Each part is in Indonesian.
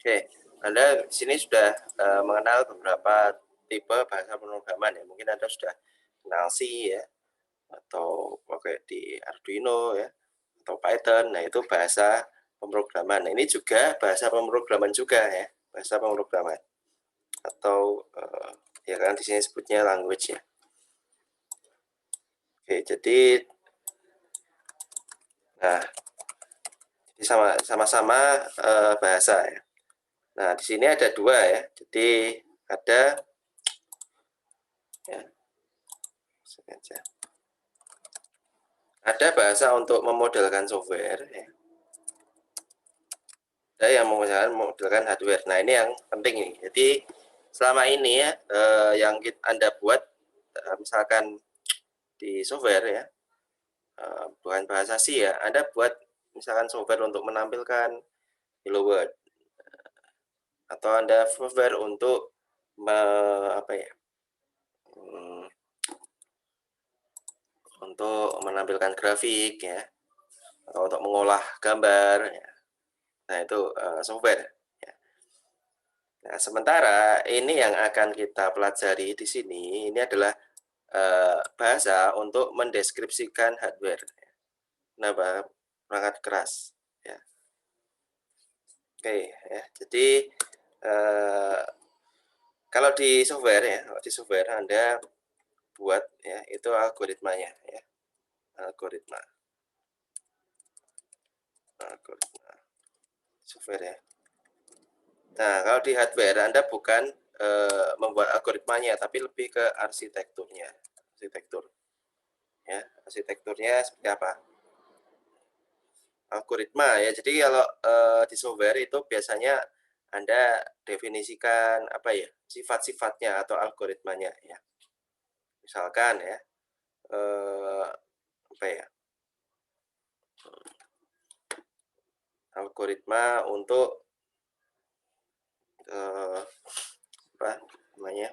Oke, Anda di sini sudah mengenal beberapa tipe bahasa pemrograman ya. Mungkin Anda sudah kenal C ya, atau pakai di Arduino ya, atau Python. Nah, itu bahasa pemrograman. Nah, ini juga bahasa pemrograman juga ya, bahasa pemrograman. Atau ya kan di sini sebutnya language ya. Oke, jadi nah, sama-sama bahasa ya. Nah, di sini ada dua ya. Jadi ada ya, sengaja. Ada bahasa untuk memodelkan software ya. Ada yang memodelkan hardware. Nah, ini yang penting ini. Jadi selama ini ya yang Anda buat misalkan di software ya, bukan bahasa C ya, Anda buat misalkan software untuk menampilkan Hello World atau Anda software untuk apa ya? Hmm, untuk menampilkan grafik ya, atau untuk mengolah gambar ya. Nah, itu software ya. Nah, sementara ini yang akan kita pelajari di sini, ini adalah bahasa untuk mendeskripsikan hardware. Nah, perangkat keras. Ya. Oke, ya. Jadi kalau di software ya, kalau di software Anda buat ya itu algoritmanya ya, algoritma, algoritma software ya. Nah, kalau di hardware Anda bukan membuat algoritmanya, tapi lebih ke arsitekturnya, arsitektur. Ya, arsitekturnya seperti apa? Algoritma ya. Jadi kalau di software itu biasanya Anda definisikan apa ya, sifat-sifatnya atau algoritmanya ya. Misalkan ya, apa ya, algoritma untuk apa namanya,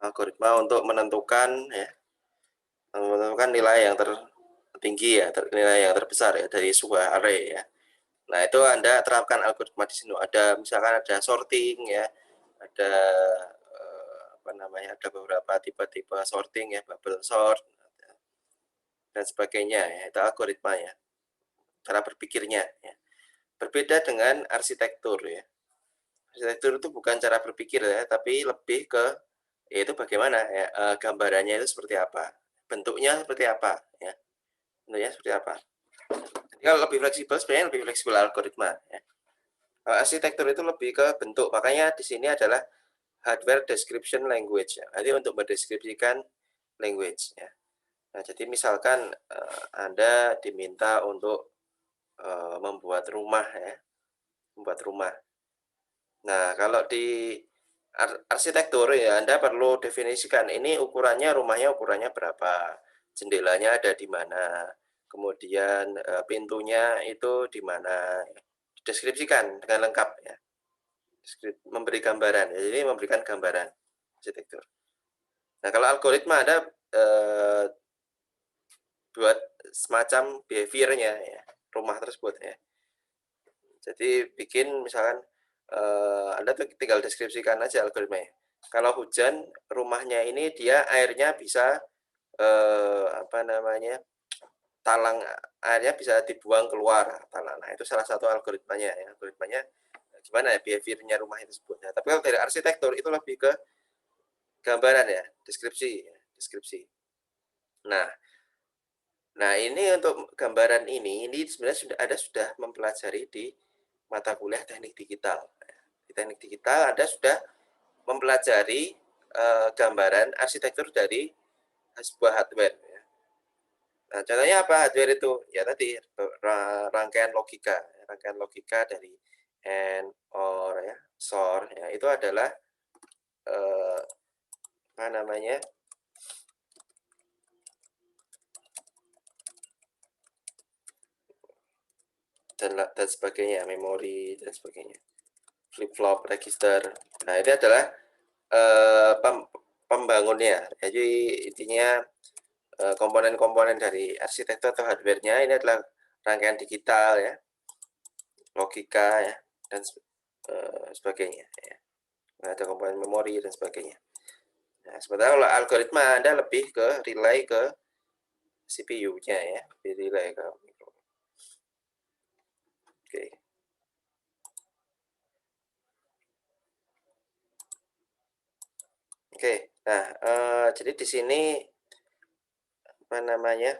algoritma untuk menentukan nilai yang tertinggi ya, nilai yang terbesar ya dari sebuah array ya. Nah, itu Anda terapkan algoritma di sini. Ada misalkan ada sorting ya, ada apa namanya, ada beberapa tipe-tipe sorting ya, bubble sort dan sebagainya ya, itu algoritma ya, cara berpikirnya ya. Berbeda dengan arsitektur ya. Arsitektur itu bukan cara berpikir ya, tapi lebih ke yaitu bagaimana ya, gambarannya itu seperti apa, bentuknya seperti apa ya, bentuknya seperti apa. Jadi kalau lebih fleksibel sebenarnya lebih fleksibel algoritma ya. Arsitektur itu lebih ke bentuk, makanya di sini adalah hardware description language ya. Jadi untuk mendeskripsikan language ya. Nah, jadi misalkan Anda diminta untuk membuat rumah ya, membuat rumah. Nah, kalau di arsitektur ya Anda perlu definisikan ini rumahnya ukurannya berapa, jendelanya ada di mana, kemudian pintunya itu di mana, deskripsikan dengan lengkap ya, memberi gambaran ya, jadi memberikan gambaran arsitektur. Nah, kalau algoritma Anda buat semacam behavior-nya ya, rumah tersebut ya. Jadi bikin misalkan Anda tuh tinggal deskripsikan aja algoritmanya. Kalau hujan, rumahnya ini dia airnya bisa apa namanya, talang airnya bisa dibuang keluar talang. Nah, itu salah satu algoritmanya ya. Algoritmanya gimana ya behavior-nya rumah itu sebut. Nah, tapi kalau dari arsitektur itu lebih ke gambaran ya, deskripsi ya, deskripsi. Nah, Nah, ini untuk gambaran ini sebenarnya sudah mempelajari di mata kuliah teknik digital. Di teknik digital Anda sudah mempelajari gambaran arsitektur dari sebuah hardware. Ya. Nah, contohnya apa hardware itu? Ya tadi rangkaian logika dari AND, OR, ya, SOR. Ya, itu adalah apa namanya? Dan sebagainya, memori dan sebagainya. Flip-flop, register. Nah, ini adalah pembangunnya. Jadi intinya komponen-komponen dari arsitektur atau hardware-nya ini adalah rangkaian digital ya. logika ya, dan sebagainya ya. Ada komponen memori dan sebagainya. Nah, sementara kalau algoritma Anda lebih ke relay ke CPU-nya ya, lebih relay ke mikro. Oke. Oke. Nah, jadi di sini apa namanya?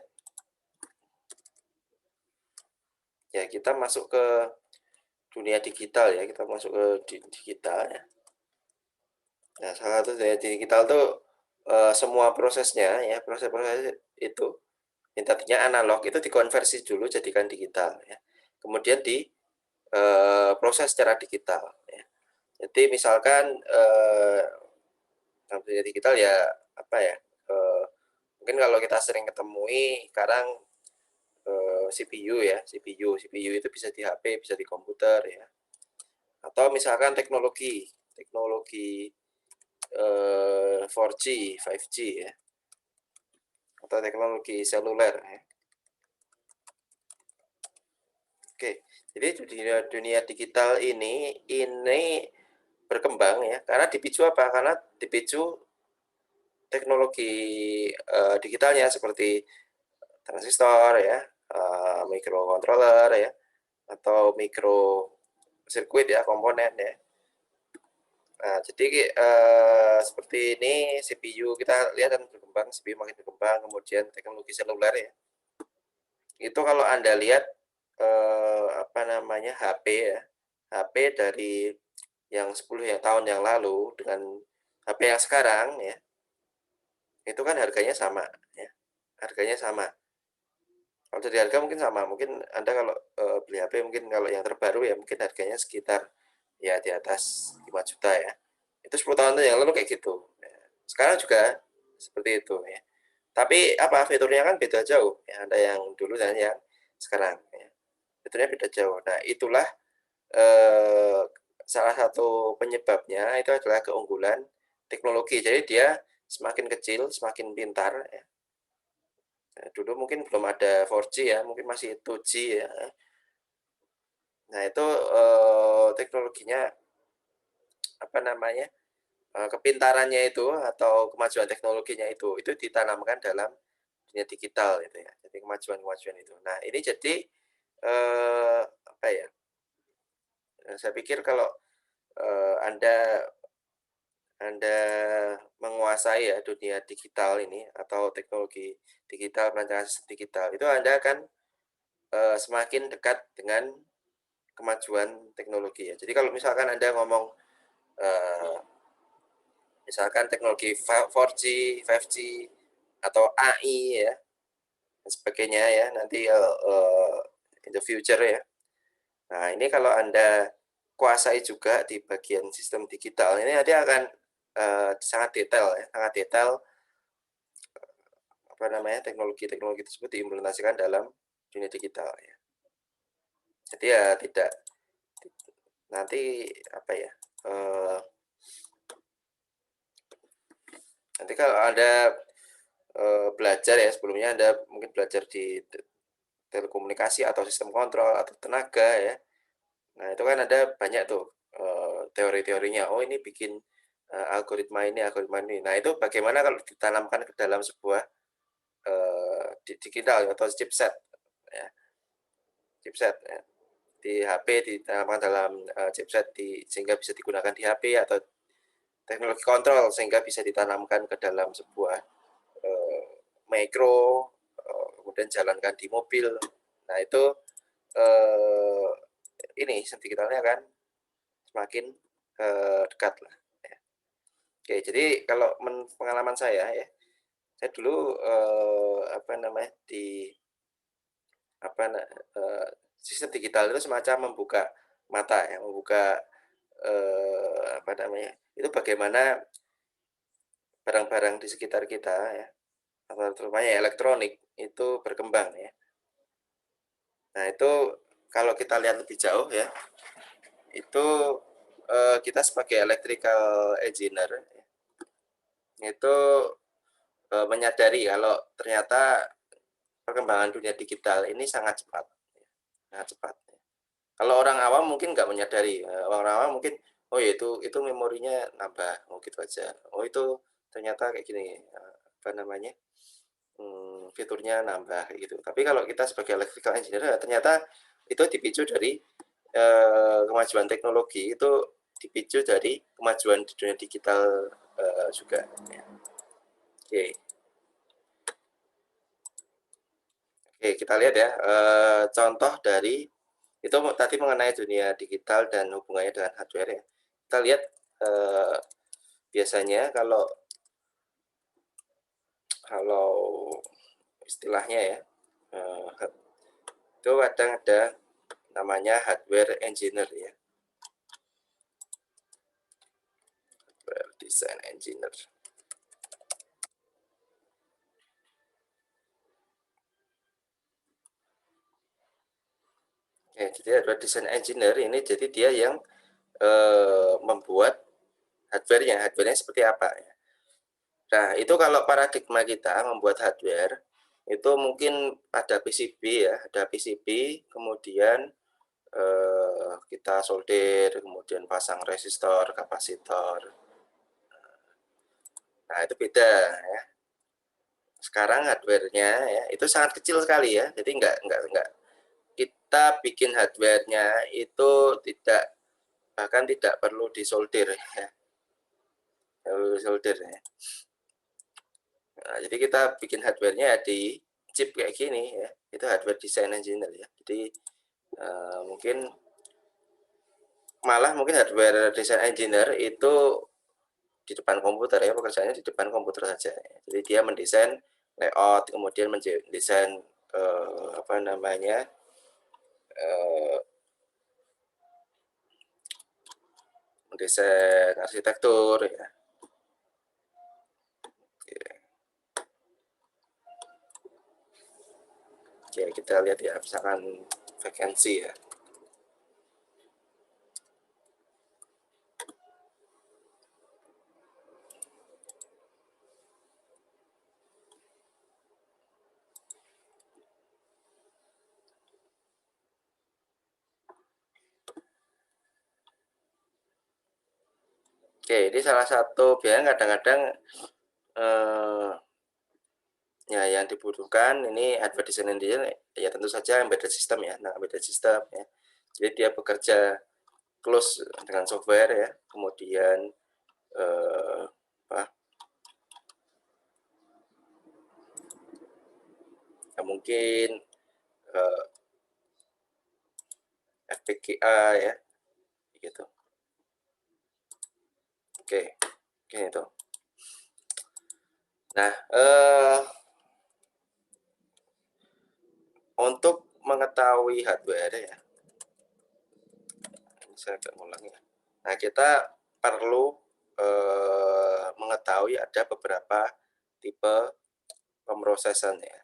Ya, kita masuk ke dunia digital ya, kita masuk ke digital ya. Nah, salah satu dari digital tuh semua prosesnya ya, proses-proses itu yang tadinya analog itu dikonversi dulu jadikan digital ya. Kemudian di proses secara digital ya. Jadi misalkan dalam dunia digital ya apa ya? Mungkin kalau kita sering ketemui sekarang CPU ya, CPU itu bisa di HP, bisa di komputer ya. Atau misalkan teknologi 4G, 5G ya, atau teknologi seluler ya. Oke, jadi dunia digital ini berkembang ya, karena dipicu apa? Karena dipicu teknologi digitalnya seperti transistor ya, microcontroller ya, atau micro sirkuit ya, komponen ya. Nah, jadi seperti ini CPU kita lihat dan berkembang, CPU makin berkembang, kemudian teknologi seluler ya. Itu kalau Anda lihat apa namanya HP ya, HP dari yang 10 tahun yang lalu dengan HP yang sekarang ya, itu kan harganya sama ya. Harganya sama. Kalau dari harga mungkin sama, mungkin Anda kalau beli HP mungkin kalau yang terbaru ya mungkin harganya sekitar ya di atas 5 juta ya. Itu 10 tahun yang lalu kayak gitu. Ya. Sekarang juga seperti itu ya. Tapi apa fiturnya kan beda jauh ya, ada yang dulu dan yang sekarang ya. Fiturnya beda jauh. Nah, itulah eh, salah satu penyebabnya itu adalah keunggulan teknologi. Jadi dia semakin kecil, semakin pintar ya. Nah, dulu mungkin belum ada 4G ya, mungkin masih 2G ya. Nah, itu teknologinya apa namanya? Kepintarannya itu atau kemajuan teknologinya itu ditanamkan dalam dunia digital gitu ya. Jadi kemajuan-kemajuan itu. Nah, ini jadi apa ya? Saya pikir kalau Anda Anda menguasai ya dunia digital ini atau teknologi digital, perancangan sistem digital, itu Anda akan semakin dekat dengan kemajuan teknologi ya. Jadi kalau misalkan Anda ngomong eh, misalkan teknologi 4G, 5G atau AI ya dan sebagainya ya nanti in the future ya. Nah, ini kalau Anda kuasai juga di bagian sistem digital ini nanti akan sangat detail ya, sangat detail apa namanya teknologi-teknologi tersebut diimplementasikan dalam dunia digital ya. Jadi ya tidak nanti apa ya? Nanti kalau Anda belajar ya sebelumnya Anda mungkin belajar di telekomunikasi atau sistem kontrol atau tenaga ya. Nah, itu kan ada banyak tuh teori-teorinya. Oh, ini bikin algoritma ini, algoritma ini. Nah, itu bagaimana kalau ditanamkan ke dalam sebuah digital atau chipset ya. Chipset ya. Di HP ditanamkan dalam chipset sehingga bisa digunakan di HP atau teknologi kontrol sehingga bisa ditanamkan ke dalam sebuah mikro kemudian jalankan di mobil. Nah, itu ini digitalnya kan semakin dekat lah ya. Oke, jadi kalau pengalaman saya ya, saya dulu apa namanya di apa sistem digital itu semacam membuka mata ya, membuka apa namanya itu bagaimana barang-barang di sekitar kita ya, atau terutama elektronik itu berkembang ya. Nah, itu kalau kita lihat lebih jauh ya, itu kita sebagai electrical engineer itu menyadari kalau ternyata perkembangan dunia digital ini sangat cepat, sangat cepat. Kalau orang awam mungkin nggak menyadari, orang awam mungkin, "Oh ya itu memorinya nambah, oh gitu aja. Oh itu ternyata kayak gini, apa namanya, fiturnya nambah," kayak gitu. Tapi kalau kita sebagai electrical engineer, ternyata itu dipicu dari, kemajuan teknologi, itu dipicu dari kemajuan di dunia digital, juga, ya. Oke. Oke, kita lihat ya, contoh dari itu tadi mengenai dunia digital dan hubungannya dengan hardware ya. Kita lihat, eee, biasanya kalau kalau istilahnya ya, eee, itu kadang ada namanya hardware engineer ya, hardware design engineer. Ya, jadi hardware design engineer ini jadi dia yang, membuat hardware-nya seperti apa ya. Nah, itu kalau paradigma kita membuat hardware, itu mungkin ada PCB ya, ada PCB, kemudian, kita solder, kemudian pasang resistor, kapasitor. Nah, itu beda ya. Sekarang hardware-nya ya, itu sangat kecil sekali ya, jadi nggak kita bikin hardware-nya itu bahkan tidak perlu disolder ya, perlu disolder ya. Nah, jadi kita bikin hardware-nya di chip kayak gini ya, itu hardware design engineer ya. Jadi, mungkin malah mungkin hardware design engineer itu di depan komputer ya, pekerjaannya di depan komputer saja ya. Jadi dia mendesain layout, kemudian mendesain, apa namanya, eee, mendesain arsitektur ya. Oke, kita lihat ya, misalkan vacancy ya. Oke, ini salah satu biasanya kadang-kadang, eee, ya yang dibutuhkan ini hardware design engineer ya tentu saja embedded system ya. Nah, embedded system ya. Jadi dia bekerja close dengan software ya, kemudian, apa, ya mungkin, eee, FPGA ya, gitu. Oke, oke itu. Nah, untuk mengetahui hardware ya, ini saya agak ngulang ya. Nah, kita perlu, mengetahui ada beberapa tipe pemrosesan ya.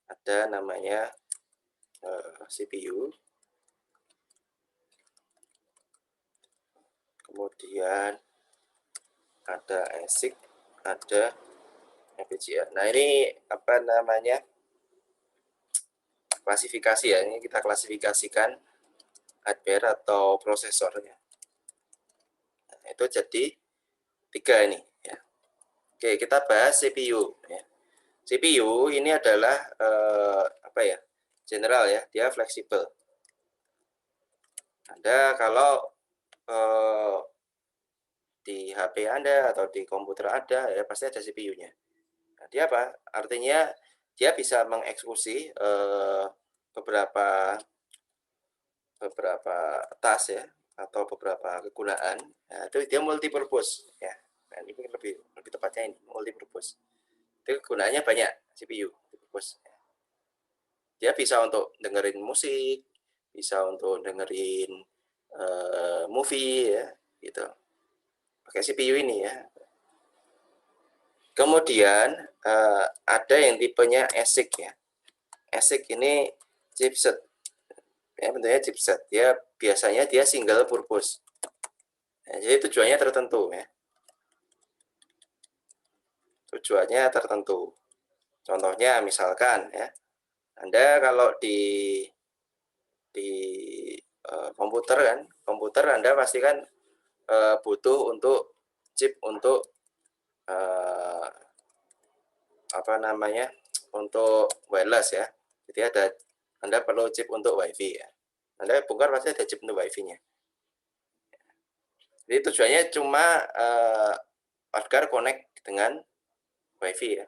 Ada namanya, CPU, kemudian ada ASIC, ada FPGA. Nah, ini apa namanya, klasifikasi ya, ini kita klasifikasikan hardware atau prosesornya. Nah, itu jadi 3 ini ya. Oke, kita bahas CPU ya. CPU ini adalah, apa ya, general ya, dia fleksibel. Anda kalau, eee, di HP Anda atau di komputer ada, ya pasti ada CPU-nya. Nah, dia apa? Artinya dia bisa mengeksekusi, beberapa beberapa task ya, atau beberapa kegunaan, nah itu dia multipurpose ya. Nah, ini lebih lebih tepatnya ini, multipurpose. Itu kegunaannya banyak CPU, multipurpose. Dia bisa untuk dengerin musik, bisa untuk dengerin, movie ya, gitu, pakai CPU ini ya. Kemudian, ada yang tipenya ASIC ya. ASIC ini chipset, ya bentuknya chipset, dia biasanya dia single purpose. Nah, jadi tujuannya tertentu ya, tujuannya tertentu. Contohnya misalkan ya, Anda kalau di komputer kan, komputer Anda pasti kan butuh untuk chip untuk apa namanya, untuk wireless ya. Jadi Anda perlu chip untuk WiFi ya. Anda bongkar pasti ada chip untuk WiFi-nya. Jadi tujuannya cuma agar connect dengan WiFi ya.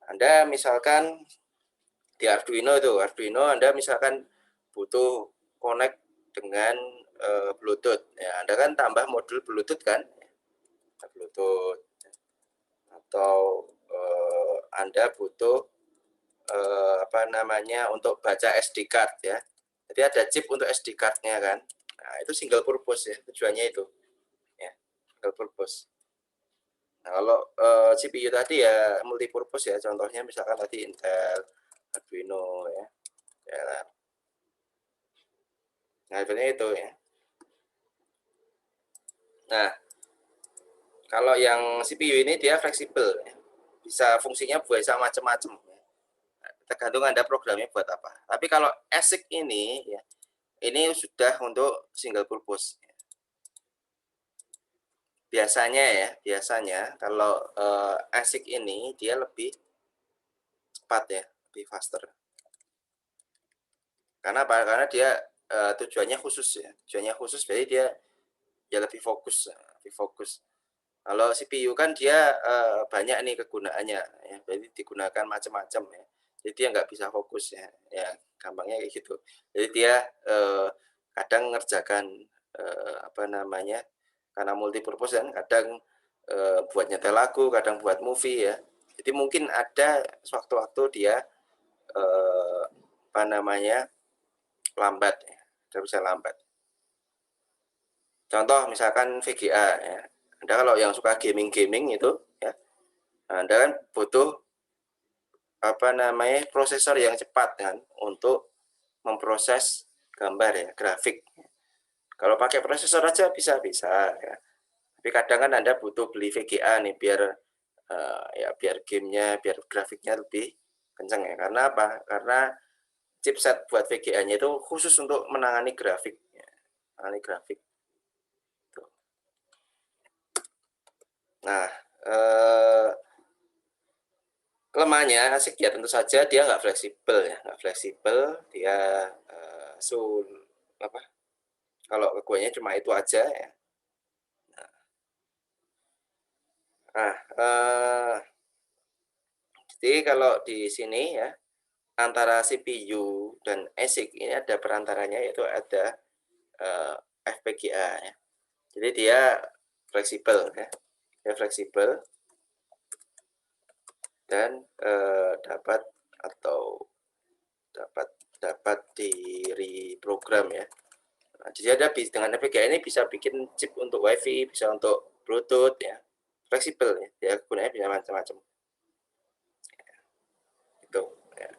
Anda misalkan di Arduino Anda misalkan butuh connect dengan Bluetooth. Ya, Anda kan tambah modul Bluetooth kan, Bluetooth. Atau Anda butuh apa namanya untuk baca SD card ya. Jadi ada chip untuk SD card-nya kan. Nah, itu single purpose ya, tujuannya itu. Ya, single purpose. Nah, kalau CPU tadi ya multi purpose ya, contohnya misalkan tadi Intel, Arduino ya. Nah, sebenarnya itu ya. Nah, kalau yang CPU ini dia fleksibel ya. Bisa fungsinya bisa macam-macam. Tergantung Anda programnya buat apa. Tapi kalau ASIC ini ya, ini sudah untuk single purpose. Biasanya kalau ASIC ini dia lebih cepat ya, lebih faster. Karena apa? Karena dia tujuannya khusus ya. Tujuannya khusus jadi dia lebih fokus, lebih fokus. Kalau CPU kan dia banyak nih kegunaannya ya. Jadi digunakan macam-macam ya. Jadi dia nggak bisa fokus ya. Ya, gampangnya kayak gitu. Jadi dia kadang ngerjakan apa namanya? Karena multi purpose kan, kadang buat nyetel lagu, kadang buat movie ya. Jadi mungkin ada sewaktu-waktu dia apa namanya? Lambat ya. Dia bisa lambat. Contoh misalkan VGA ya. Anda kalau yang suka gaming itu ya, Anda kan butuh apa namanya prosesor yang cepat kan untuk memproses gambar ya, grafik. Kalau pakai prosesor aja bisa ya. Tapi kadang kan Anda butuh beli VGA nih biar ya biar gamenya, biar grafiknya lebih kencang ya. Karena apa? Karena chipset buat VGA-nya itu khusus untuk menangani grafik, ya. Menangani grafik. Tuh. Nah, kelemahannya ASIC ya tentu saja dia nggak fleksibel ya, nggak fleksibel. Dia apa? Kalau keguanya cuma itu aja ya. Nah, jadi kalau di sini ya antara CPU dan ASIC ini ada perantaranya yaitu ada FPGA ya. Jadi dia fleksibel ya. Dia fleksibel dan dapat di reprogram ya. Nah, jadi ada dengan FPGA ini bisa bikin chip untuk WiFi, bisa untuk Bluetooth ya. Fleksibel ya. Dia gunanya bisa macam-macam. Itu ya.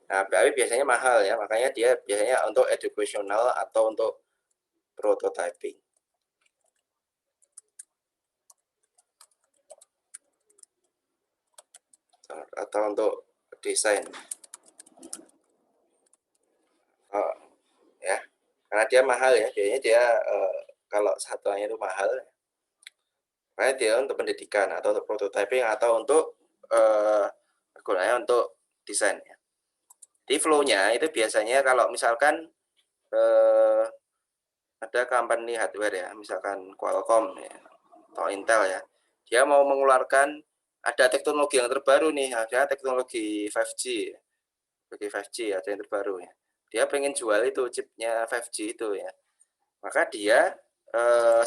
Nah, tapi biasanya mahal ya, makanya dia biasanya untuk educational atau untuk prototyping. Atau untuk desain. Oh, ya. Karena dia mahal ya, biasanya dia kalau satuannya itu mahal. Makanya dia untuk pendidikan atau untuk prototyping atau untuk gunanya untuk desain ya. Di flow-nya itu biasanya kalau misalkan ada company hardware ya, misalkan Qualcomm ya, atau Intel ya, dia mau mengeluarkan ada teknologi yang terbaru nih, ada teknologi 5G, bagi 5G ada yang terbaru ya. Dia pengen jual itu chipnya 5G itu ya, maka dia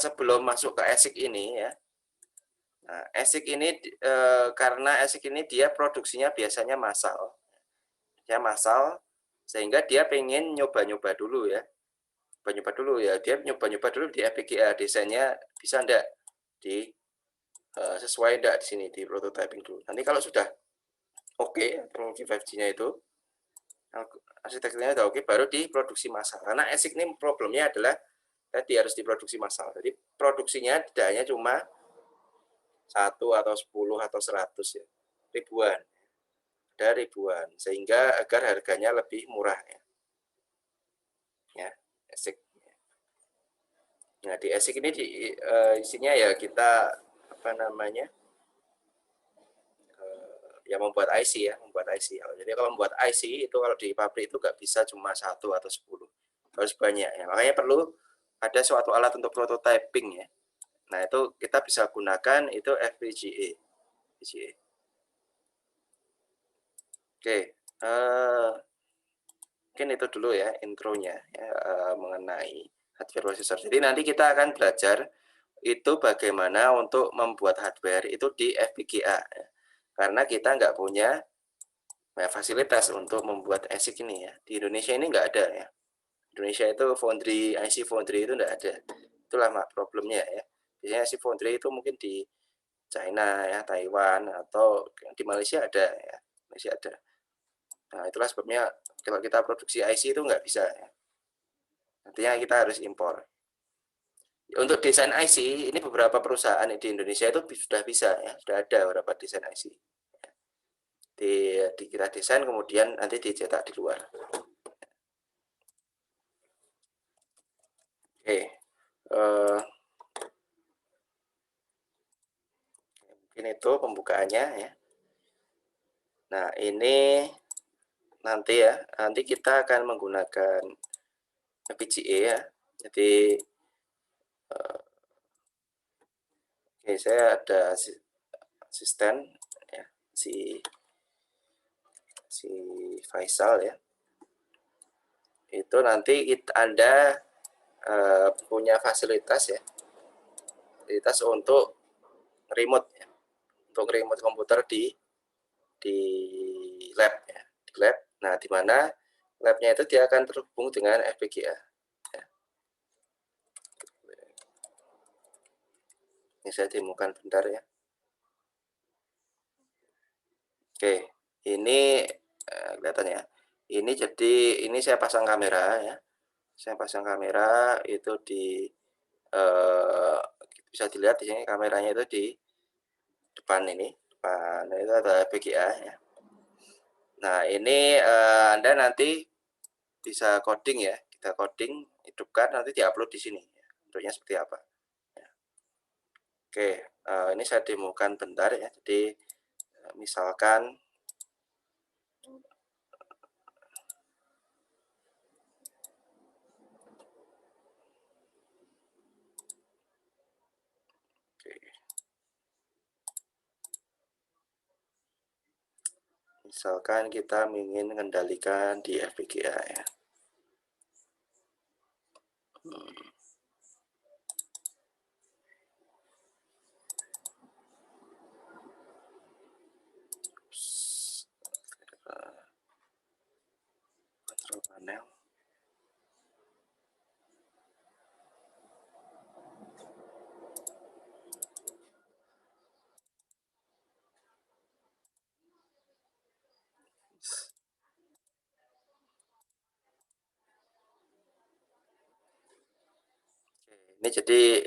sebelum masuk ke ASIC ini ya, nah, ASIC ini karena ASIC ini dia produksinya biasanya massal, ya massal, sehingga dia pengen nyoba-nyoba dulu ya. Nyoba dulu ya, dia nyoba-nyoba dulu di FPGA, desainnya bisa enggak di sesuai enggak di sini di prototyping dulu. Nanti kalau sudah oke, teknologi 5G-nya itu arsitekturnya udah oke, baru diproduksi massal. Karena ASIC ini problemnya adalah tadi harus diproduksi massal. Jadi produksinya tidak hanya cuma 1 atau 10 atau 100 ya, ribuan. Ada ribuan, sehingga agar harganya lebih murah ya. Ya, ASIC. Nah, di ASIC ini isinya ya kita apa namanya, ya membuat IC ya, membuat IC. Jadi kalau membuat IC itu kalau di pabrik itu nggak bisa cuma 1 atau 10, harus banyak ya. Makanya perlu ada suatu alat untuk prototyping ya. Nah, itu kita bisa gunakan itu FPGA. FPGA. Oke, mungkin itu dulu ya intronya ya, mengenai hardware processor. Jadi nanti kita akan belajar itu bagaimana untuk membuat hardware itu di FPGA ya. Karena kita nggak punya fasilitas untuk membuat ASIC ini ya. Di Indonesia ini nggak ada ya. Indonesia itu foundry, IC foundry itu nggak ada. Itulah problemnya ya. Biasanya IC foundry itu mungkin di China ya, Taiwan, atau di Malaysia ada ya. Malaysia ada. Nah, itulah sebabnya kalau kita produksi IC itu nggak bisa ya. Nantinya kita harus impor. Untuk desain IC, ini beberapa perusahaan di Indonesia itu sudah bisa ya, sudah ada beberapa desain IC. Kita desain kemudian nanti dicetak di luar. Oke, mungkin itu pembukaannya ya. Nah, ini nanti ya, nanti kita akan menggunakan FPGA ya. Jadi oke, saya ada asisten ya, si Faisal ya. Itu nanti Anda punya fasilitas ya, fasilitas untuk remote ya, untuk remote komputer di lab ya, di lab. Nah, di mana labnya itu dia akan terhubung dengan FPGA. Ya. Ini saya demokan bentar ya. Oke, ini kelihatan ya. Ini jadi ini saya pasang kamera ya. Saya pasang kamera itu di bisa dilihat di sini kameranya itu di depan ini. Depan itu ada FPGA ya. Nah, ini Anda nanti bisa coding ya. Kita coding, hidupkan, nanti diupload di sini. Bentuknya seperti apa. Ya. Oke, ini saya demokan bentar ya. Jadi misalkan misalkan kita ingin mengendalikan di FPGA ya. Control panel. Ini jadi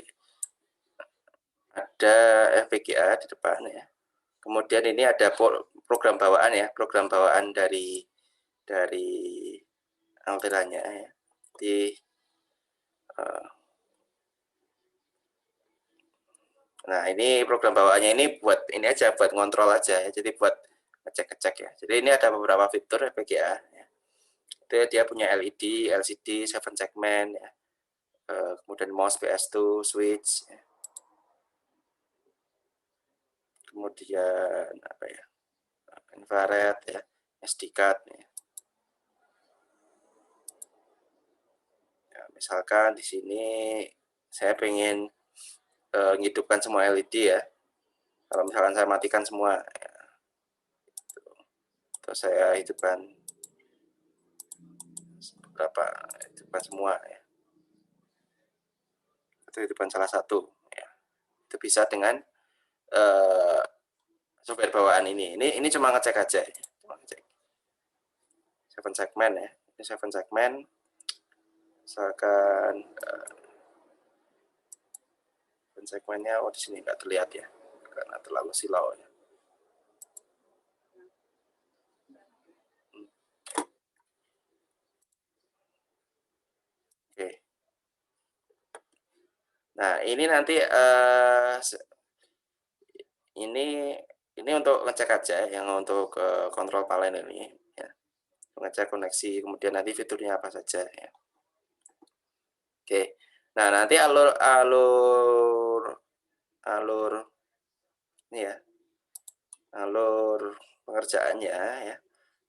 ada FPGA di depan ya. Kemudian ini ada program bawaan ya, program bawaan dari antenanya ya. Nah, ini program bawaannya ini buat ini aja, buat ngontrol aja ya. Jadi buat ngecek-ngecek ya. Jadi ini ada beberapa fitur FPGA ya. Itu dia punya LED, LCD, 7 segment ya. Kemudian mouse PS2, switch ya. Kemudian apa ya? Infrared ya, SD card ya. Ya, misalkan di sini saya pengen menghidupkan semua LED ya. Kalau misalkan saya matikan semua ya. Terus saya hidupkan berapa, hidupkan semua ya. Itu hidupkan salah satu ya. Itu bisa dengan software bawaan ini. Ini cuma ngecek aja, cuma ngecek. 7 segmen ya. Ini 7 segmen. Misalkan segmennya di sini nggak terlihat ya, karena terlalu silau ya. Oke. Nah, ini nanti, ini untuk ngecek aja yang untuk, kontrol panel ini ya, ngecek koneksi, kemudian nanti fiturnya apa saja ya. Oke. Nah, nanti alur alur alur ini ya, alur pengerjaannya ya,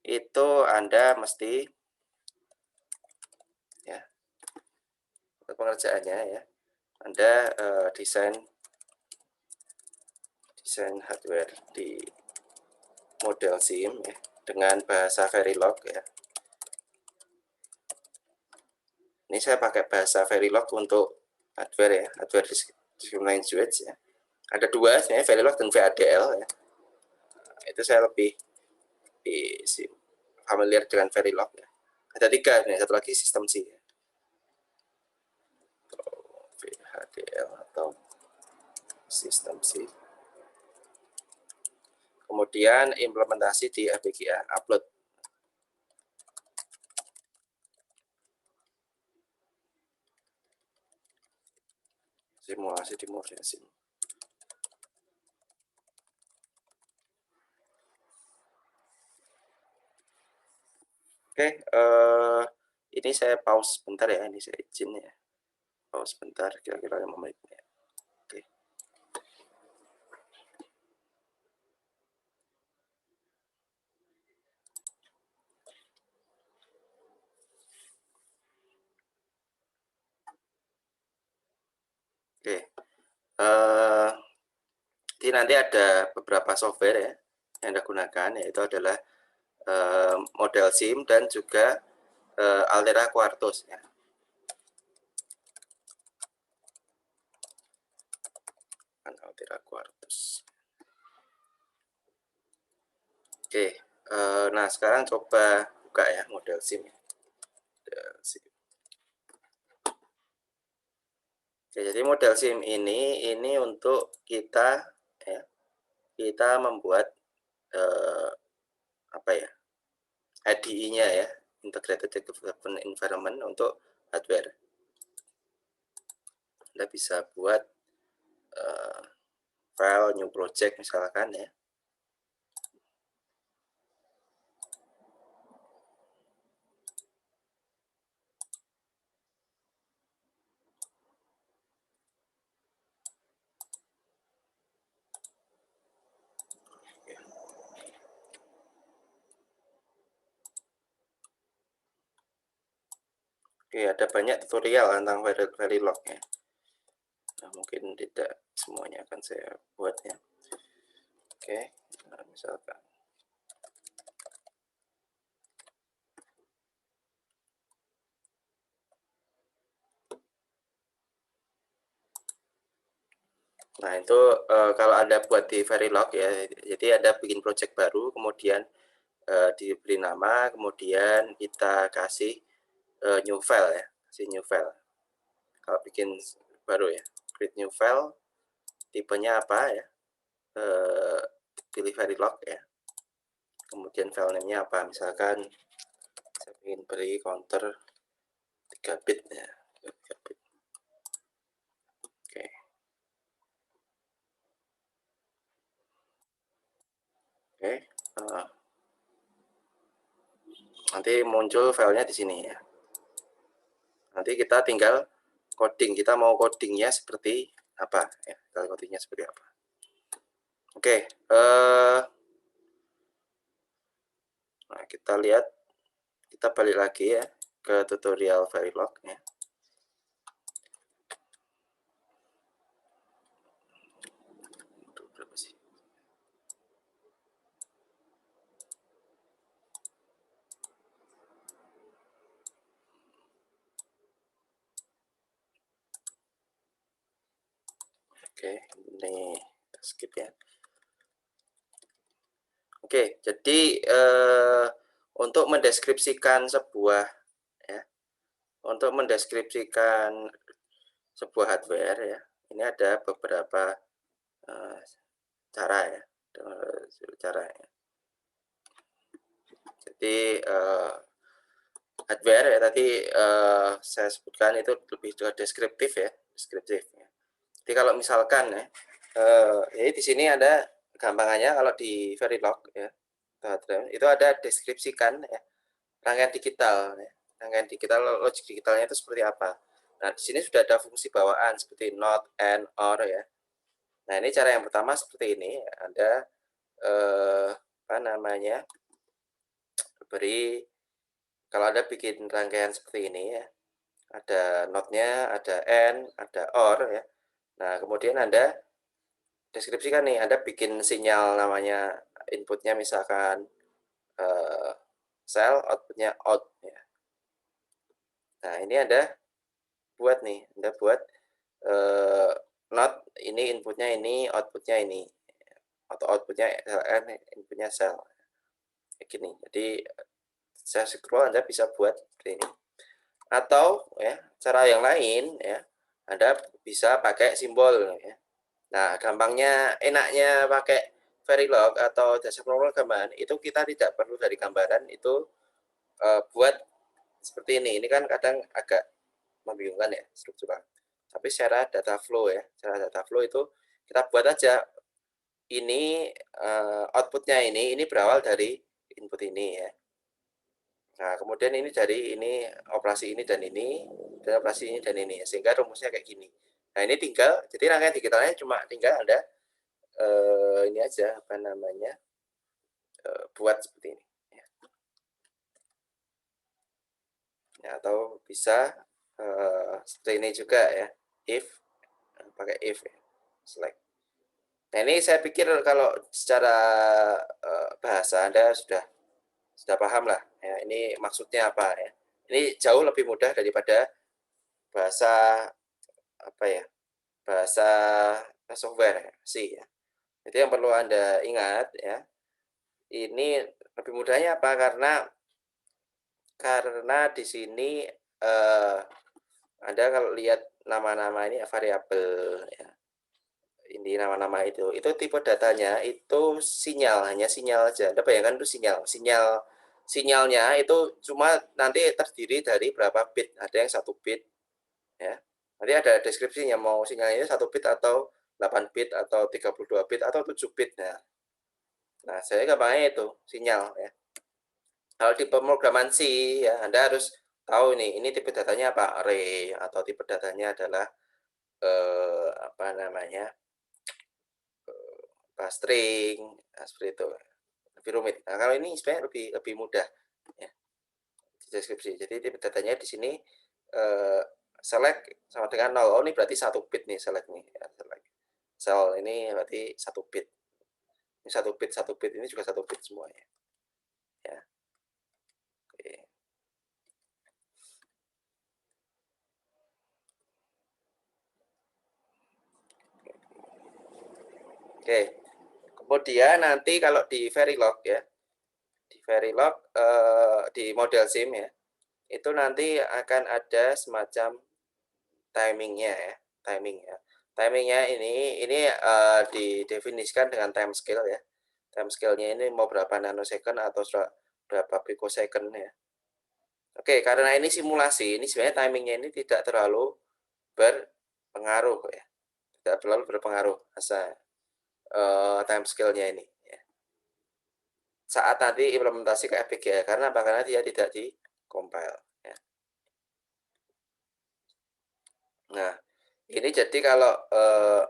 itu Anda mesti ya, untuk pengerjaannya ya, Anda, desain desain hardware di model SIM ya, dengan bahasa Verilog ya. Ini saya pakai bahasa Verilog untuk hardware ya, hardware discriminant switch ya. Ada dua sebenarnya, Verilog dan VADL ya. Itu saya lebih familiar dengan Verilog ya. Ada tiga nih, satu lagi sistem C ya. VHDL atau sistem C. Kemudian implementasi di FPGA, upload. Simulasi di mode SIM. Oke, ini saya pause bentar ya, ini saya izin ya. Pause bentar, kira-kira 5 menit ya. Oke. Oke. Jadi nanti ada beberapa software ya yang Anda gunakan, yaitu adalah model SIM dan juga Altera Quartus ya. Altera Quartus. Oke, nah sekarang coba buka ya model SIM. Model SIM. Oke, jadi model SIM ini untuk kita ya, kita membuat apa ya, IDE-nya ya, Integrated Development Environment untuk hardware. Anda bisa buat file new project misalkan ya. Oke, ada banyak tutorial tentang Verilog ya. Nah, mungkin tidak semuanya akan saya buat ya. Oke, nah, misalkan. Nah, itu kalau Anda buat di Verilog ya, jadi Anda bikin project baru, kemudian diberi nama, kemudian kita kasih new file ya, kasih new file. Kalau bikin baru ya, create new file, tipenya apa ya, pilih Verilog ya. Kemudian file name-nya apa, misalkan saya ingin beri counter 3 bit ya, 3 bit. Oke. Oke, nanti muncul filenya di sini ya. Nanti kita tinggal coding, kita mau codingnya seperti apa ya, kalau codingnya seperti apa. Oke, nah kita lihat, kita balik lagi ya ke tutorial Verilog ya. Berapa sih? Oke, ini skip ya. Oke, jadi untuk mendeskripsikan sebuah ya, untuk mendeskripsikan sebuah hardware ya, ini ada beberapa cara ya, cara ya. Jadi hardware ya tadi saya sebutkan itu lebih ke deskriptif ya, deskriptif. Ya. Jadi kalau misalkan ya, jadi di sini ada gampangannya kalau di Verilog ya, itu ada deskripsikan ya, rangkaian digital ya. Rangkaian digital, logik digitalnya itu seperti apa. Nah, di sini sudah ada fungsi bawaan seperti not, and, or ya. Nah, ini cara yang pertama seperti ini, Anda apa namanya? Beri kalau Anda bikin rangkaian seperti ini ya, ada not-nya, ada and, ada or ya. Nah, kemudian Anda deskripsikan nih, Anda bikin sinyal namanya inputnya misalkan sell, outputnya out ya. Nah, ini Anda buat nih, Anda buat not ini inputnya ini, outputnya ini, atau outputnya and, inputnya sell. Kayak gini. Jadi saya scroll Anda bisa buat seperti ini. Atau ya, cara yang lain ya, Anda bisa pakai simbol ya. Nah, gampangnya enaknya pakai Verilog atau jasa pemrograman itu kita tidak perlu dari gambaran itu buat seperti ini. Ini kan kadang agak membingungkan ya struktural. Tapi secara data flow ya, secara data flow itu kita buat aja ini outputnya ini berawal dari input ini ya. Nah, kemudian ini dari ini operasi ini dan operasi ini dan ini, sehingga rumusnya kayak gini. Nah, ini tinggal, jadi rangkaian digitalnya cuma tinggal Anda ini aja, apa namanya, buat seperti ini. Ya, atau bisa seperti ini juga ya, if, pakai if ya, select. Nah, ini saya pikir kalau secara bahasa Anda sudah paham lah ya, ini maksudnya apa ya. Ini jauh lebih mudah daripada bahasa apa ya, bahasa software C ya. Jadi yang perlu Anda ingat ya, ini lebih mudahnya apa, karena di sini Anda kalau lihat nama-nama ini variabel ya, ini nama-nama itu tipe datanya itu sinyal, hanya sinyal aja. Anda bayangkan itu sinyalnya itu cuma nanti terdiri dari berapa bit, ada yang 1 bit ya. Nanti ada deskripsinya mau sinyalnya 1 bit atau 8 bit atau 32 bit atau 7 bit. Nah, saya gampangnya itu sinyal ya. Kalau di pemrograman C ya Anda harus tahu nih, ini tipe datanya apa? Array atau tipe datanya adalah apa namanya? String, nah, seperti itu. Lebih rumit. Nah, kalau ini sebenarnya lebih lebih mudah ya di deskripsi. Jadi tipe datanya di sini select sama dengan 0. Oh, ini berarti 1 bit nih select nih ya, select. Cell ini berarti 1 bit. Ini 1 bit, 1 bit ini juga 1 bit semuanya. Ya. Oke. Oke. Kemudian nanti kalau di Verilog ya, di Verilog di model SIM ya, itu nanti akan ada semacam timingnya ya, timing ya. Timingnya ini didefinisikan dengan time scale ya. Time scale-nya ini mau berapa nanosecond atau berapa picosecond ya. Oke, karena ini simulasi, ini sebenarnya timingnya ini tidak terlalu berpengaruh ya. Tidak terlalu berpengaruh time scale-nya ini ya. Saat nanti implementasi ke FPGA, karena apa? Karena dia tidak di-compile ya. Nah, ini jadi kalau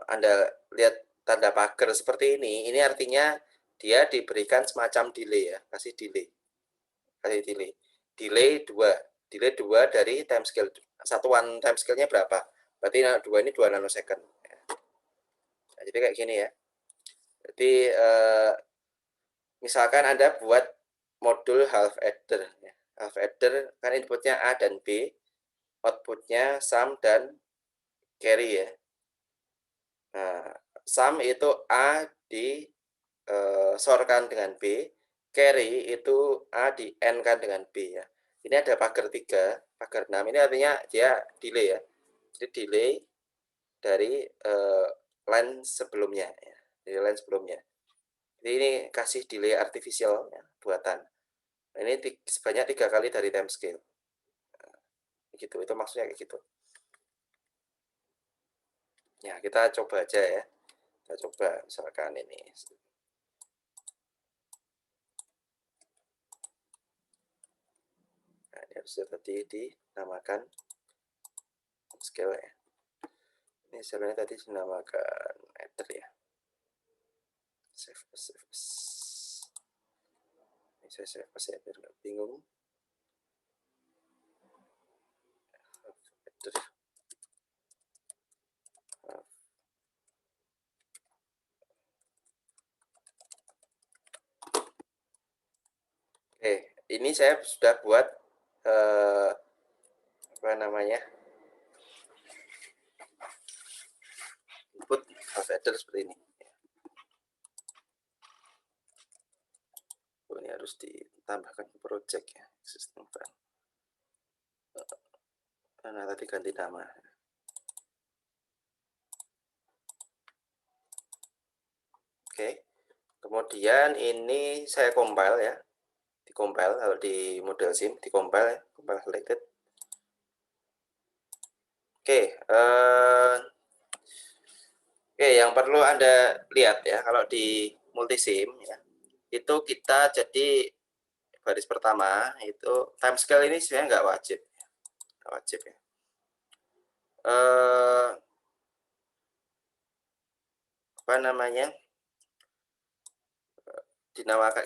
Anda lihat tanda pagar seperti ini artinya dia diberikan semacam delay ya, kasih delay. Delay 2. Delay 2 dari timescale. Satuan timescale-nya berapa? Berarti 2 ini 2 nanosecond. Nah, jadi kayak gini ya. Jadi misalkan Anda buat modul half adder ya. Half adder kan inputnya A dan B, outputnya sum dan carry ya. Nah, sum itu A disorkan dengan B, carry itu A di N kan dengan B ya. Ini ada pagar 3, pagar 6, ini artinya dia delay ya. Jadi delay dari line sebelumnya ya. Dari line sebelumnya. Jadi ini kasih delay artificial ya, buatan. Ini sebanyak 3 kali dari time scale. Gitu, itu maksudnya kayak gitu. Ya, kita coba aja ya. Kita coba misalkan ini. Nah, ini harusnya tadi dinamakan scale ya. Ini scale tadi dinamakan header ya. Save as, save as. Ini saya save as ya, biar nggak bingung. Header. Oke, ini saya sudah buat apa namanya, input half header seperti ini. Oh, ini harus ditambahkan project ya, existing file. Nah, tadi ganti nama. Oke, kemudian ini saya compile ya, di compile kalau di model sim, di compile ya, compile selected. Oke, yang perlu Anda lihat ya, kalau di multisim ya, itu kita jadi baris pertama itu timescale ini sebenarnya nggak wajib ya. Apa namanya, dinamakan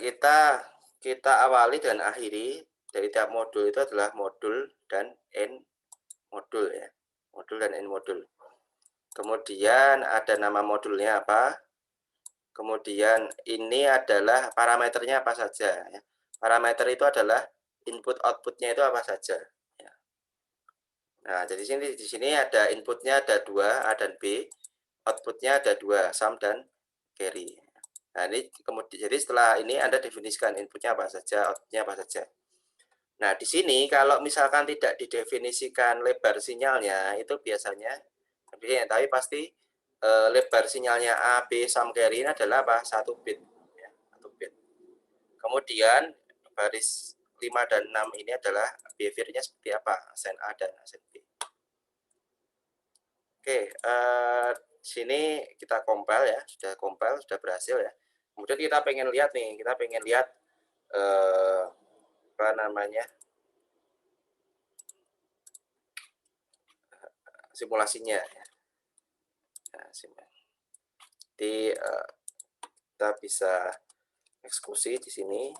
kita awali dan akhiri dari tiap modul itu adalah modul dan end modul ya, modul dan end modul. Kemudian ada nama modulnya apa, kemudian ini adalah parameternya apa saja ya. Parameter itu adalah input outputnya itu apa saja ya. Nah, jadi di sini ada inputnya ada 2 A dan B, outputnya ada 2 sum dan carry. Nah, ini kemudian jadi setelah ini Anda definisikan inputnya apa saja, outputnya apa saja. Nah, di sini kalau misalkan tidak didefinisikan lebar sinyalnya, itu biasanya, tapi pasti lebar sinyalnya A, B, sum carry ini adalah apa? 1 bit. Ya, 1 bit. Kemudian baris 5 dan 6 ini adalah behavior-nya seperti apa? Assign A dan assign B. Oke, sini kita compile ya, sudah compile, sudah berhasil ya. Kemudian kita pengen lihat nih, apa namanya, simulasinya ya. Nah, jadi kita bisa eksekusi di sini.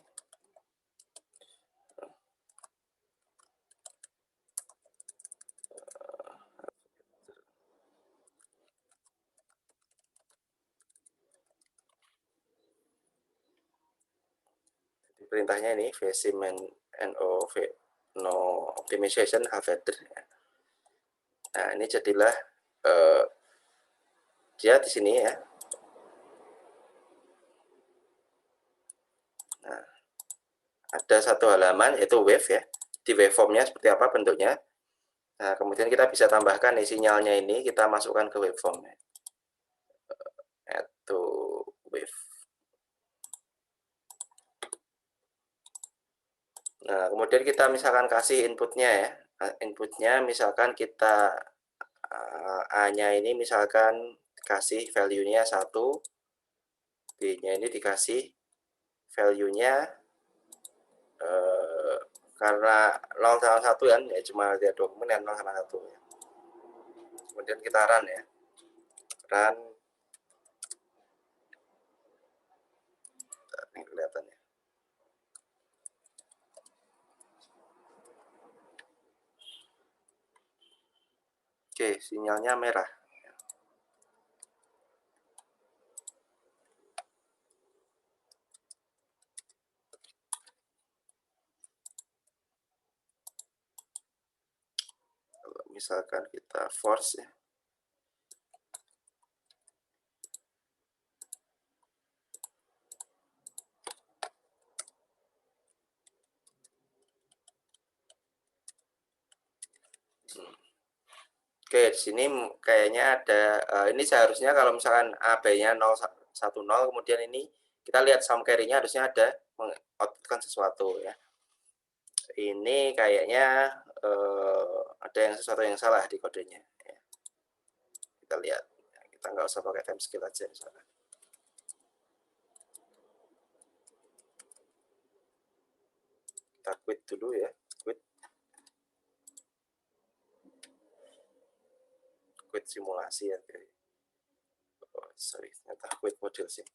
Jadi perintahnya ini vsim no optimization half header. Nah, ini jadilah dia di sini ya. Nah, ada satu halaman yaitu wave ya. Di waveformnya seperti apa bentuknya. Nah, kemudian kita bisa tambahkan nih sinyalnya ini, kita masukkan ke waveform. Add to wave. Nah, kemudian kita misalkan kasih inputnya ya. Inputnya misalkan kita A-nya ini misalkan kasih value-nya 1, B-nya ini dikasih value-nya karena 0 sama 1 kan, ya cuma lihat dokumen yang 0 sama 1 ya. Kemudian kita run ya. Run. Ini kelihatan ya. Oke, sinyalnya merah. Kalau misalkan kita force ya. Oke, di sini kayaknya ada ini seharusnya kalau misalkan AB-nya 010, kemudian ini kita lihat sum carry-nya harusnya ada mengoutputkan sesuatu ya. Ini kayaknya ada sesuatu yang salah di kodenya ya. Kita lihat. kita nggak usah pakai time skill aja misalkan. Kita quit dulu ya, quit simulasi ya. Oh, sorry, ternyata quit model sih.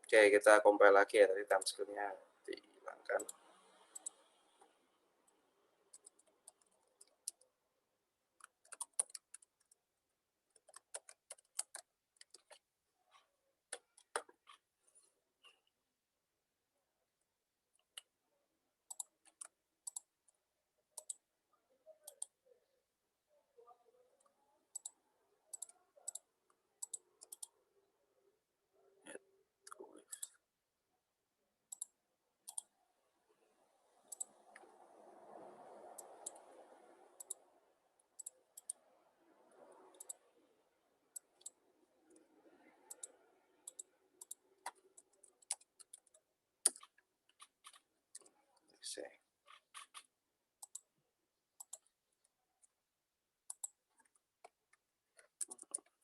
Oke, kita compile lagi ya, tadi time skill-nya dihilangkan.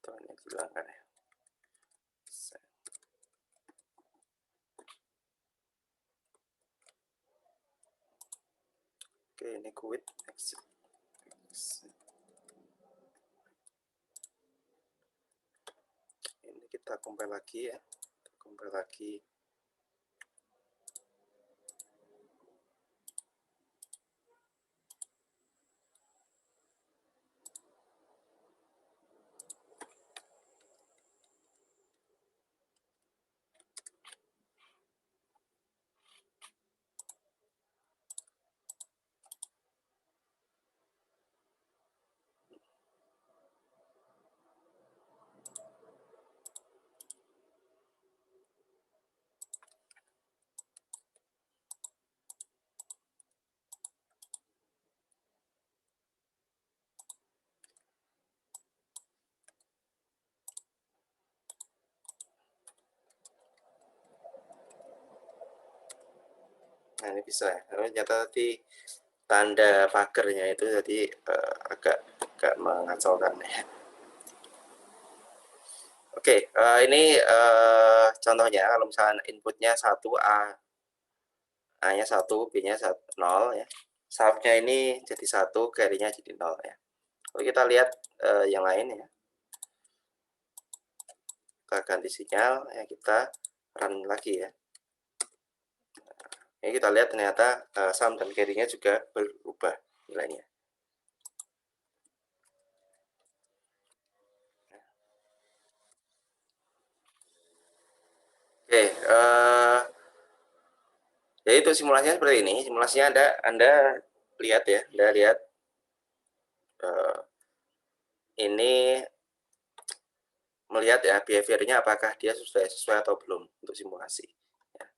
Ini dihilangkan ya. Oke, ini quit, exit. Ini kita compile lagi ya, compile lagi. Nah, ini bisa ya, karena ternyata tadi tanda pagernya itu jadi agak mengacaukan ya. Oke, ini contohnya kalau misalnya inputnya 1A, A-nya 1, B-nya 0 ya. Sharp-nya ini jadi 1, carry-nya jadi 0 ya. Kalau kita lihat yang lain ya. Kita ganti sinyal ya, kita run lagi ya. Ini kita lihat ternyata sum dan carry-nya juga berubah nilainya. Oke, ya itu simulasinya seperti ini. Simulasinya Anda lihat ya, Anda lihat ini melihat ya behaviornya apakah dia sudah sesuai atau belum untuk simulasi. Ya.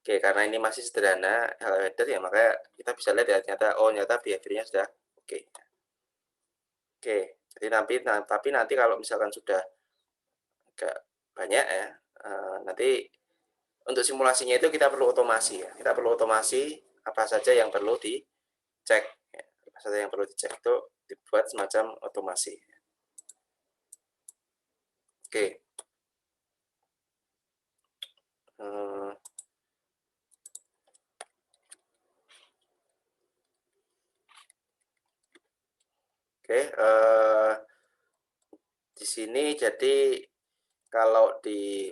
Oke, karena ini masih sederhana header ya, maka kita bisa lihat ya ternyata behaviornya sudah oke. Oke, jadi tapi nanti kalau misalkan sudah agak banyak ya, nanti untuk simulasinya itu kita perlu otomasi ya. Kita perlu otomasi apa saja yang perlu dicek. Ya. Apa saja yang perlu dicek itu dibuat semacam otomasi. Oke. Oke, di sini jadi kalau di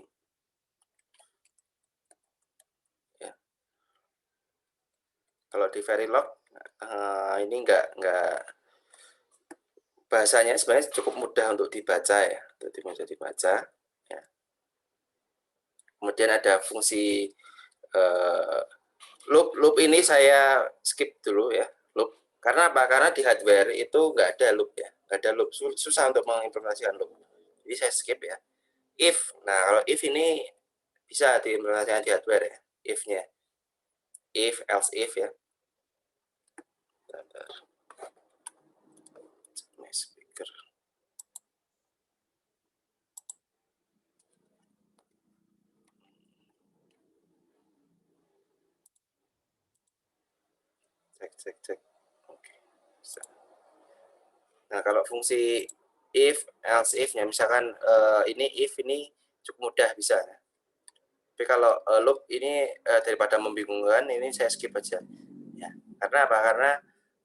Verilog ini enggak bahasanya sebenarnya cukup mudah untuk dibaca ya, jadi mudah dibaca ya. Kemudian ada fungsi loop ini saya skip dulu ya, loop karena apa, karena di hardware itu nggak ada loop ya, nggak ada loop, susah untuk mengimplementasikan loop. Jadi saya skip ya. If, nah kalau if ini bisa diimplementasikan di hardware ya, if-nya. If, else if ya. My speaker. Cek. Oke. Bisa. Nah, kalau fungsi if, else if-nya, misalkan ini if ini cukup mudah bisa. Tapi kalau loop ini daripada membingungkan, ini saya skip aja. Ya. Karena apa? Karena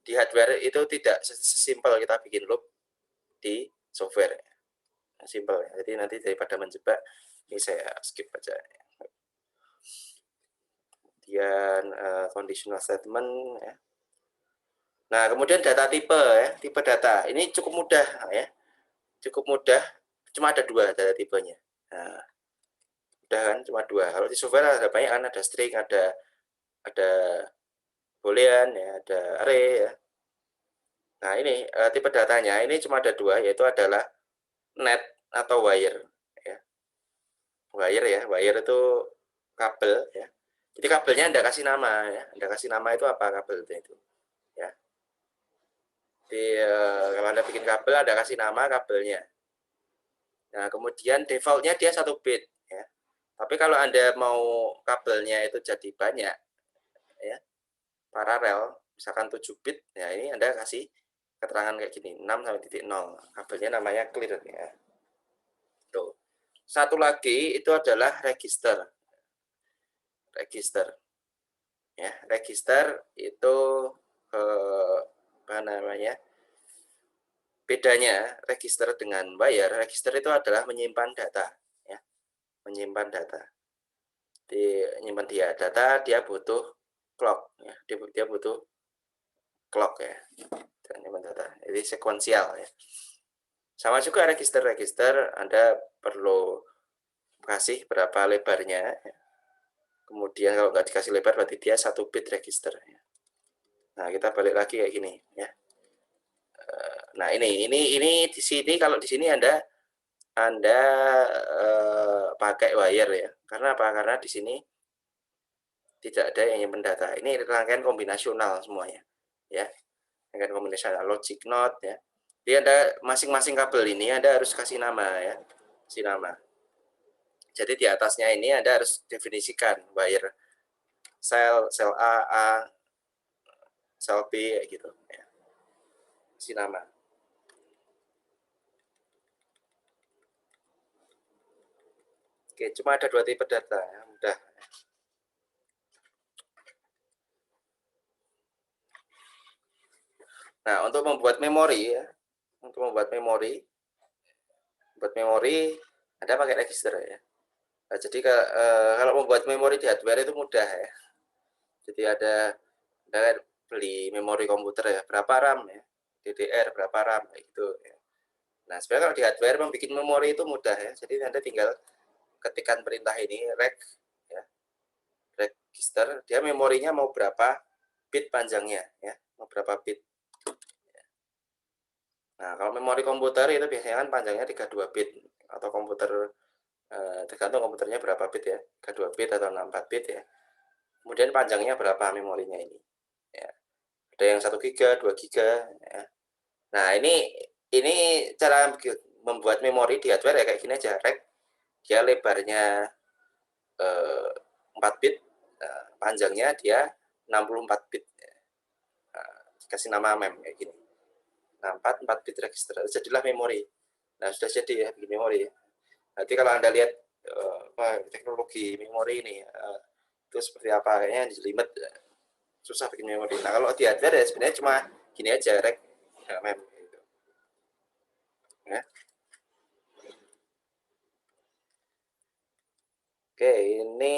di hardware itu tidak sesimpel kita bikin loop di software. Simple ya. Jadi nanti daripada menjebak, ini saya skip aja. Kemudian conditional statement ya. Nah, kemudian data tipe ya, tipe data. Ini cukup mudah ya. Cukup mudah, cuma ada 2 data tipenya. Nah, udah kan cuma 2. Kalau di software ada banyak kan, ada string, ada boolean ya, ada array ya. Nah, ini tipe datanya ini cuma ada 2, yaitu adalah net atau wire ya. Wire itu kabel ya. Jadi kabelnya Anda kasih nama ya. Anda kasih nama itu apa kabelnya itu ya. Jadi kalau Anda bikin kabel, Anda kasih nama kabelnya. Nah, kemudian defaultnya dia 1 bit ya. Tapi kalau Anda mau kabelnya itu jadi banyak ya, paralel, misalkan 7 bit, ya ini Anda kasih keterangan kayak gini, 6 sampai titik 0. Kabelnya namanya clear ya. Tuh. Satu lagi itu adalah register. Ya, register itu apa namanya? Bedanya register dengan wire, register itu adalah menyimpan data ya. Menyimpan data. Menyimpan data dia butuh clock ya. Dia butuh clock ya. Menyimpan data. Jadi sekuensial ya. Sama juga register Anda perlu kasih berapa lebarnya ya. Kemudian kalau nggak dikasih lebar berarti dia 1 bit register ya. Nah, kita balik lagi kayak gini ya. Nah, ini di sini, kalau di sini Anda pakai wire ya. Karena apa? Karena di sini tidak ada yang nyimpen data. Ini rangkaian kombinasional semuanya. Ya. Rangkaian kombinasional logic not ya. Jadi Anda masing-masing kabel ini Anda harus kasih nama ya. Kasih nama. Jadi di atasnya ini Anda harus definisikan wire sel A, sel B gitu ya. Kasih nama. Oke, cuma ada 2 tipe data ya. Mudah. Nah, untuk membuat memori ya. Buat memori Anda pakai register ya. Nah, jadi kalau membuat memori di hardware itu mudah ya. Jadi Anda beli memori komputer ya, berapa RAM ya, DDR berapa RAM kayak gitu ya. Nah, sebenarnya kalau di hardware membuat memori itu mudah ya. Jadi Anda tinggal ketikkan perintah ini reg ya. Register, dia memorinya mau berapa bit panjangnya ya, mau berapa bit. Nah, kalau memori komputer itu biasanya kan panjangnya 32 bit atau komputer tergantung komputernya berapa bit ya, 32 bit atau 64 bit ya. Kemudian panjangnya berapa memorinya ini. Ya. Ada yang 1 giga, 2 giga ya. Nah, ini cara membuat memori di hardware ya kayak gini aja, reg. Dia lebarnya 4 bit, panjangnya dia 64 bit. Nah, kasih nama mem kayak gini. 4 bit register, jadilah memori. Nah, sudah jadi ya bikin memori. Nanti kalau Anda lihat teknologi memori ini itu seperti apa, kayaknya jelimet, susah bikin memori. Nah, kalau di hardware ya sebenarnya cuma gini aja, reg mem gitu. Ya. Oke, ini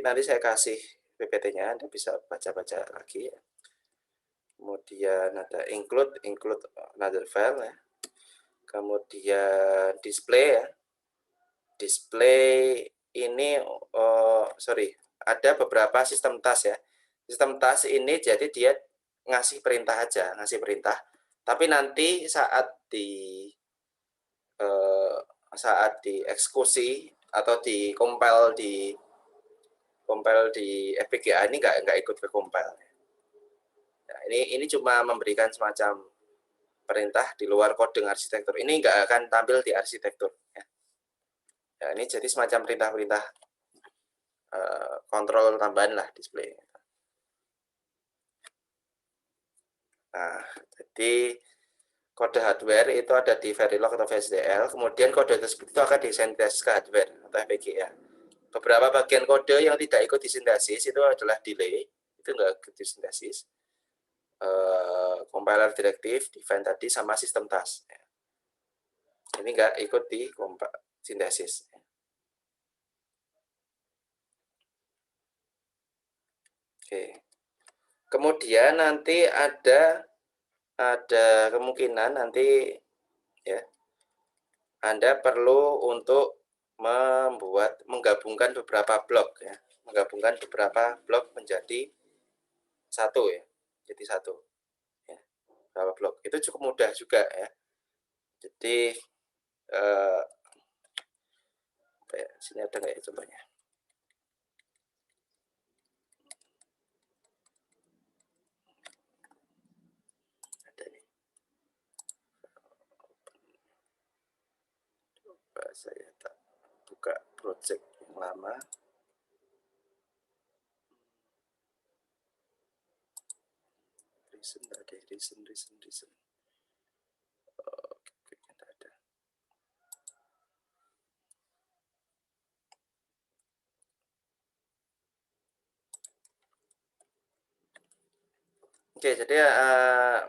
nanti saya kasih PPT-nya, Anda bisa baca-baca lagi ya. Kemudian ada include another file ya. Kemudian display ya. Display ini ada beberapa sistem task ya. Sistem task ini jadi dia ngasih perintah aja, Tapi nanti eh, saat dieksekusi atau compile di FPGA ini nggak ikut ke compile. Nah, ini cuma memberikan semacam perintah di luar coding arsitektur. Ini nggak akan tampil di arsitektur. Ya. Ya, ini jadi semacam perintah-perintah kontrol tambahan lah display. Nah, jadi kode hardware itu ada di Verilog atau VHDL, kemudian kode tersebut itu akan disintesis ke hardware atau FPGA. Beberapa bagian kode yang tidak ikut disintesis itu adalah delay, itu nggak ikut disintesis. Compiler direktif, define tadi, sama sistem task. Ini nggak ikut di sintesis. Oke. Kemudian nanti ada kemungkinan nanti ya Anda perlu untuk menggabungkan beberapa blok ya, menggabungkan beberapa blok menjadi satu ya, jadi satu ya, beberapa blok itu cukup mudah juga ya. Jadi sini ada nggak ya contohnya? Ada nih. Coba saya tak buka project yang lama. Reason ada, reason. Oke, ada. Oke, jadi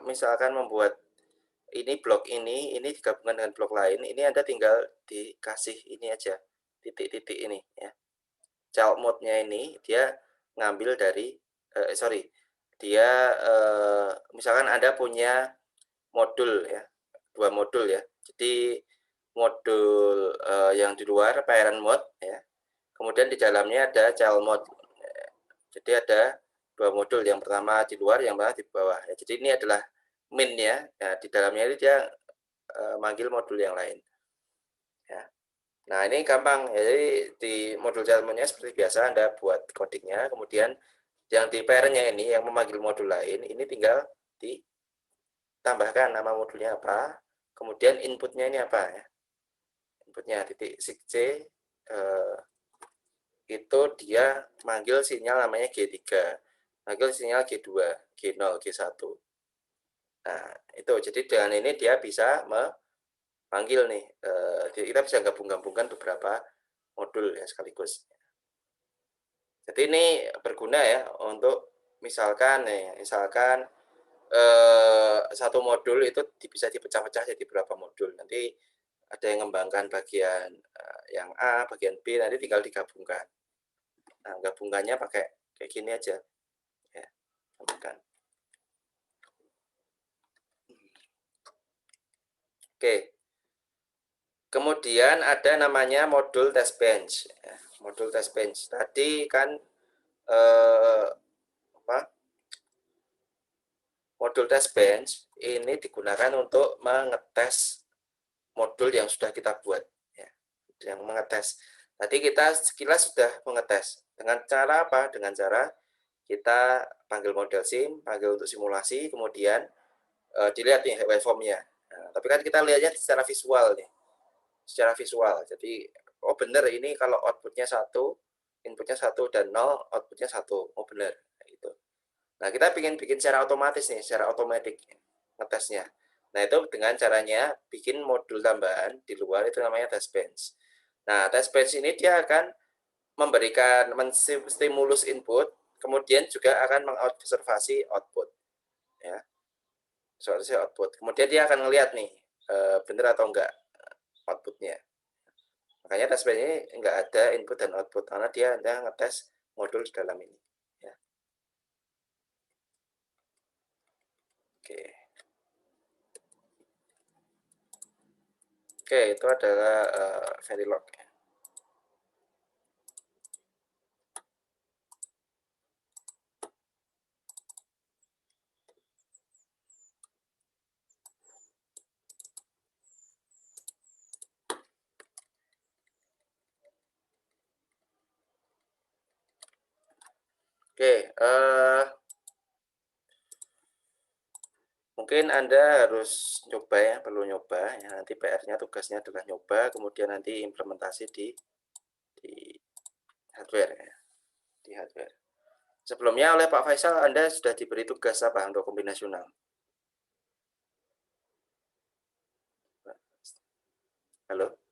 misalkan membuat ini blok ini digabungkan dengan blok lain, ini Anda tinggal dikasih ini aja, titik-titik ini ya. Child mode-nya ini dia ngambil dari dia misalkan Anda punya modul ya, 2 modul ya. Jadi modul yang di luar parent mode ya. Kemudian di dalamnya ada child mode. Jadi ada 2 modul, yang pertama di luar, yang pertama di bawah. Ya, jadi ini adalah min-nya. Ya, di dalamnya ini dia manggil modul yang lain. Ya. Nah, ini gampang. Jadi di modul child mode-nya seperti biasa Anda buat codingnya, kemudian yang di parent-nya ini yang memanggil modul lain, ini tinggal ditambahkan nama modulnya apa, kemudian inputnya ini apa ya. Inputnya titik C itu dia manggil sinyal namanya G3, manggil sinyal G2, G0, G1. Nah, itu jadi dengan ini dia bisa memanggil nih, kita bisa gabung-gabungkan beberapa modul ya sekaligus. Jadi ini berguna ya untuk misalkan satu modul itu bisa dipecah-pecah jadi beberapa modul. Nanti ada yang mengembangkan bagian yang A, bagian B, nanti tinggal digabungkan. Nah, gabungannya pakai kayak gini aja. Ya, gabungkan. Oke. Kemudian ada namanya modul test bench. Ya, modul test bench. Tadi kan modul test bench ini digunakan untuk mengetes modul yang sudah kita buat. Ya, yang mengetes. Tadi kita sekilas sudah mengetes. Dengan cara apa? Dengan cara kita panggil model sim, panggil untuk simulasi, kemudian dilihat nih waveform-nya. Nah, tapi kan kita lihatnya secara visual nih. Secara visual. Jadi, oh benar ini kalau outputnya 1, inputnya 1 dan 0, outputnya 1. Oh benar. Gitu. Nah, kita bikin secara otomatis nih, secara otomatis ngetesnya. Nah, itu dengan caranya bikin modul tambahan di luar, itu namanya test bench. Nah, test bench ini dia akan memberikan stimulus input, kemudian juga akan mengobservasi output. Ya, observasi output. Kemudian dia akan melihat nih, benar atau enggak outputnya. Makanya test bench ini enggak ada input dan output, karena dia ngetes modul di dalam ini. Ya. Oke. Oke, itu adalah Verilog. Oke, mungkin Anda harus nyoba ya, perlu nyoba ya, nanti PR-nya tugasnya adalah nyoba, kemudian nanti implementasi di hardware ya, di hardware. Sebelumnya oleh Pak Faisal Anda sudah diberi tugas apa untuk kombinasional? Halo?